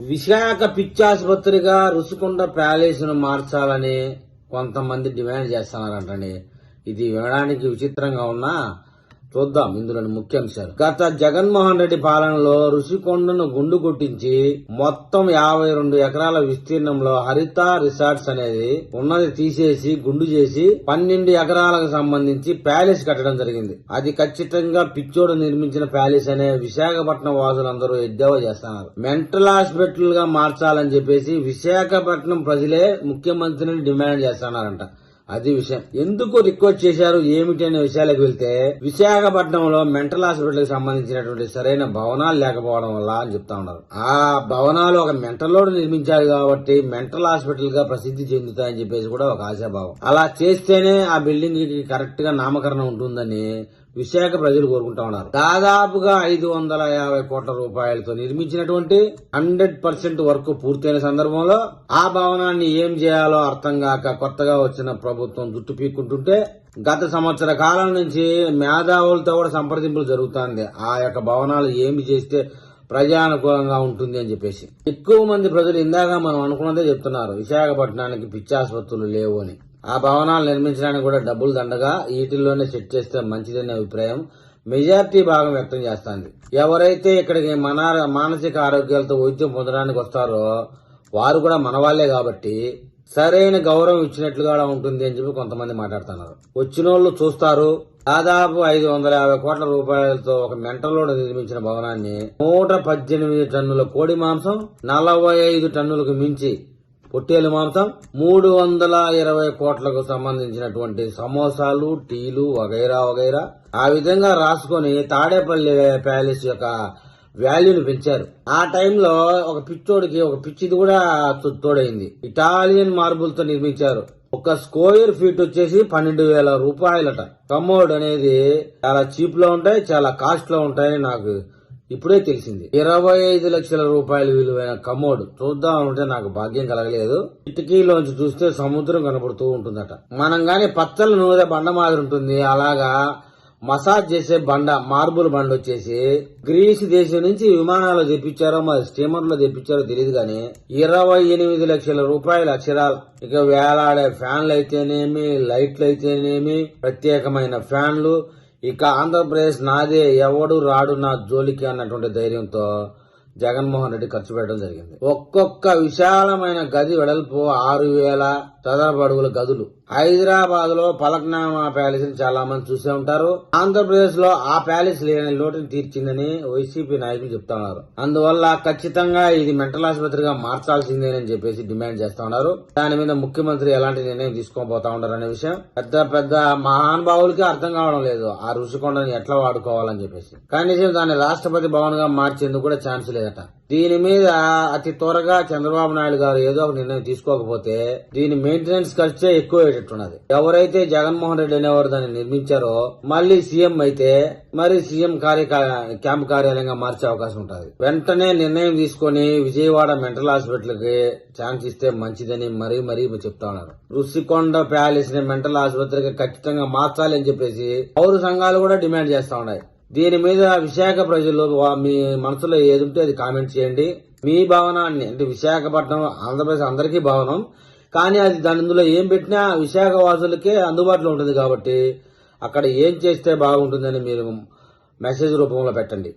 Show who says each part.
Speaker 1: Visakha పిచ్చాసుపత్రిగా Rushikonda palace ను మార్చాలని కొంతమంది డిమాండ్ చేస్తున్నారంటండి. ఇది వినడానికి విచిత్రంగా ఉన్నా చూద్దాం ఇందులోని ముఖ్యాంశాలు. గత జగన్మోహన్ రెడ్డి పాలనలో రుషికొండను గుండు కొట్టించి మొత్తం 52 ఎకరాల విస్తీర్ణంలో హరిత రిసార్ట్స్ అనేది ఉన్నది తీసేసి గుండు చేసి 12 ఎకరాలకు సంబంధించి ప్యాలెస్ కట్టడం జరిగింది. అది ఖచ్చితంగా పిచ్చోడు నిర్మించిన ప్యాలెస్ అనే విశాఖపట్నం వాసులందరూ ఎద్దేవా చేస్తున్నారు. మెంటల్ హాస్పిటల్ గా మార్చాలని చెప్పేసి విశాఖపట్నం ప్రజలే ముఖ్యమంత్రిని డిమాండ్ చేస్తున్నారంట. అది విషయం. ఎందుకు రిక్వెస్ట్ చేశారు ఏమిటి అనే విషయాలకు వెళ్తే విశాఖపట్నంలో మెంటల్ హాస్పిటల్ కి సంబంధించినటువంటి సరైన భవనాలు లేకపోవడం వల్ల అని చెప్తా ఉన్నారు. ఆ భవనాలు ఒక మెంటల్ లోడ్ నిర్మించారు కాబట్టి మెంటల్ హాస్పిటల్ గా ప్రసిద్ధి చెందుతాయని చెప్పేసి కూడా ఒక ఆశాభావం. అలా చేస్తేనే ఆ బిల్డింగ్ కి కరెక్ట్ గా నామకరణం ఉంటుందని విశాఖ ప్రజలు కోరుకుంటా ఉన్నారు. దాదాపుగా 550 కోట్ల రూపాయలతో నిర్మించినటువంటి 100% వర్క్ పూర్తయిన సందర్భంలో ఆ భవనాన్ని ఏం చేయాలో అర్థం కాక కొత్తగా వచ్చిన ప్రభుత్వం జుట్టు పీక్కుంటుంటే గత సంవత్సర కాలం నుంచి మేధావులతో కూడా సంప్రదింపులు జరుగుతుంది. ఆ యొక్క భవనాలు ఏమి చేస్తే ప్రజానుకూలంగా ఉంటుంది అని చెప్పేసి ఎక్కువ మంది ప్రజలు ఇందాక మనం అనుకున్నదే చెప్తున్నారు. విశాఖపట్నానికి పిచ్చాసుపత్రులు లేవు అని. ఆ భవనాలు నిర్మించడానికి కూడా డబ్బులు దండగా వీటిల్లోనే సెట్ చేస్తే మంచిదనే అభిప్రాయం మెజార్టీ భాగం వ్యక్తం చేస్తోంది. ఎవరైతే ఇక్కడికి మానసిక ఆరోగ్యాలతో వైద్యం పొందడానికి వస్తారో వారు కూడా మన వాళ్లే కాబట్టి సరైన గౌరవం ఇచ్చినట్లుగా ఉంటుంది అని చెప్పి కొంతమంది మాట్లాడుతున్నారు. వచ్చినోళ్లు చూస్తారు. దాదాపు 550 కోట్ల రూపాయలతో ఒక మెంటల్ లోడ్ నిర్మించిన భవనాన్ని 118 టన్నుల కోడి మాంసం, 45 టన్నులకు మించి పొట్టేలు మాంసం, 320 కోట్లకు సంబంధించినటువంటి సమోసాలు, టీలు వగైరా వగైరా ఆ విధంగా రాసుకొని తాడేపల్లి ప్యాలెస్ యొక్క వాల్యూని పెంచారు. ఆ టైంలో ఒక పిచ్చోడికి ఒక పిచ్చిది కూడా తోడైంది. ఇటాలియన్ మార్బుల్ తో నిర్మించారు. ఒక స్క్వేర్ ఫీట్ వచ్చేసి 12,000 రూపాయలట. కమోడ్ అనేది చాలా చీప్ లో ఉంటాయి, చాలా కాస్ట్ లో ఉంటాయని నాకు ఇప్పుడే తెలిసింది. 25 లక్షల రూపాయలు విలువైన కమోడ్ చూద్దామంటే నాకు భాగ్యం కలగలేదు. కిటికీలోంచి చూస్తే సముద్రం కనబడుతూ ఉంటుందట. మనం గాని పచ్చల నూనె బండ మాదిరి ఉంటుంది. అలాగా మసాజ్ చేసే బండ, మార్బుల్ బండ వచ్చేసి గ్రీస్ దేశం నుంచి విమానాలు తెప్పించారో మరి స్టీమర్ లో తెప్పించారో తెలియదు గాని 28 లక్షల రూపాయల అక్షరాలు. ఇక వేలాడే ఫ్యాన్లు అయితేనేమి, లైట్లు అయితేనేమి, ప్రత్యేకమైన ఫ్యాన్లు. ఇక ఆంధ్రప్రదేశ్ నాదే, ఎవడు రాడు నా జోలికి అన్నటువంటి ధైర్యంతో జగన్మోహన్ రెడ్డి ఖర్చు పెట్టడం జరిగింది. ఒక్కొక్క విశాలమైన గది వెడల్పు 6,000 చదరపు అడుగుల గదులు. హైదరాబాద్ లో పలక్నామా ప్యాలెస్ ని చాలా మంది చూసే ఉంటారు. ఆంధ్రప్రదేశ్ లో ఆ ప్యాలెస్ లేని లోటుని తీర్చిందని వైసీపీ నాయకులు చెప్తా ఉన్నారు. అందువల్ల ఖచ్చితంగా ఇది మెంటల్ ఆసుపత్రిగా మార్చాల్సిందేనని చెప్పేసి డిమాండ్ చేస్తా ఉన్నారు. దాని మీద ముఖ్యమంత్రి ఎలాంటి నిర్ణయం తీసుకోబోతా ఉన్నారు అనే విషయం పెద్ద పెద్ద మహానుభావులకి అర్థం కావడం లేదు. ఆ రుషికొండని ఎట్లా వాడుకోవాలని చెప్పేసి కనీసం దాన్ని రాష్ట్రపతి భవన్ గా మార్చేందుకు కూడా ఛాన్స్ లేదట. దీని మీద అతి త్వరగా చంద్రబాబు నాయుడు గారు ఏదో ఒక నిర్ణయం తీసుకోకపోతే దీని మెయింటెనెన్స్ ఖర్చే ఎక్కువ అయ్యేటట్టున్నది. ఎవరైతే జగన్మోహన్ రెడ్డి అనేవారు దాన్ని నిర్మించారో మళ్ళీ సీఎం అయితే మరి సీఎం క్యాంప్ కార్యాలయంగా మార్చే అవకాశం ఉంటుంది. వెంటనే నిర్ణయం తీసుకుని విజయవాడ మెంటల్ హాస్పిటల్ కి ఛాన్స్ ఇస్తే మంచిదని మరీ చెప్తా ఉన్నారు. రుషికొండ ప్యాలెస్ ని మెంటల్ ఆసుపత్రికి ఖచ్చితంగా మార్చాలి అని చెప్పేసి పౌర సంఘాలు కూడా డిమాండ్ చేస్తా ఉన్నాయి. దీని మీద విశాఖ ప్రజలు మీ మనసులో ఏది ఉంటే అది కామెంట్ చేయండి. మీ భవనాన్ని అంటే విశాఖపట్నం ఆంధ్రప్రదేశ్ అందరికీ భవనం, కానీ అది దానిలో ఏం పెట్టినా విశాఖ వాసులకే అందుబాటులో ఉంటుంది కాబట్టి అక్కడ ఏం చేస్తే బాగుంటుందని మీరు మెసేజ్ రూపంలో పెట్టండి.